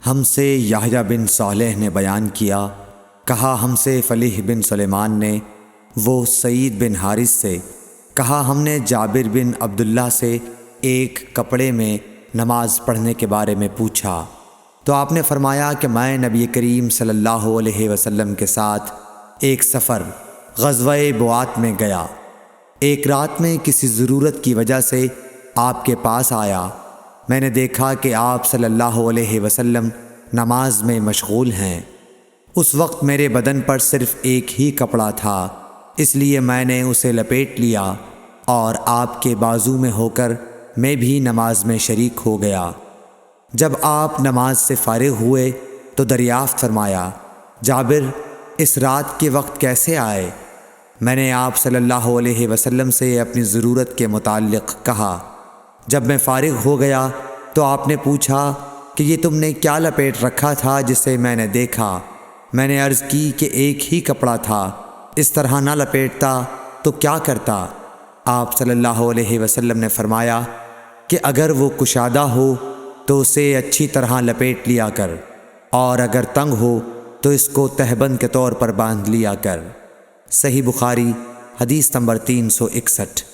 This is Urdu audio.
ہم سے یحییٰ بن صالح نے بیان کیا، کہا ہم سے فلیح بن سلیمان نے، وہ سعید بن حارث سے، کہا ہم نے جابر بن عبداللہ سے ایک کپڑے میں نماز پڑھنے کے بارے میں پوچھا تو آپ نے فرمایا کہ میں نبی کریم صلی اللہ علیہ وسلم کے ساتھ ایک سفر غزوہ بوات میں گیا، ایک رات میں کسی ضرورت کی وجہ سے آپ کے پاس آیا، میں نے دیکھا کہ آپ صلی اللہ علیہ وسلم نماز میں مشغول ہیں۔ اس وقت میرے بدن پر صرف ایک ہی کپڑا تھا، اس لیے میں نے اسے لپیٹ لیا اور آپ کے بازو میں ہو کر میں بھی نماز میں شریک ہو گیا۔ جب آپ نماز سے فارغ ہوئے تو دریافت فرمایا، جابر اس رات کے وقت کیسے آئے؟ میں نے آپ صلی اللہ علیہ وسلم سے اپنی ضرورت کے متعلق کہا۔ جب میں فارغ ہو گیا تو آپ نے پوچھا کہ یہ تم نے کیا لپیٹ رکھا تھا جسے میں نے دیکھا؟ میں نے عرض کی کہ ایک ہی کپڑا تھا، اس طرح نہ لپیٹتا تو کیا کرتا؟ آپ صلی اللہ علیہ وسلم نے فرمایا کہ اگر وہ کشادہ ہو تو اسے اچھی طرح لپیٹ لیا کر، اور اگر تنگ ہو تو اس کو تہبند کے طور پر باندھ لیا کر۔ صحیح بخاری حدیث نمبر 361۔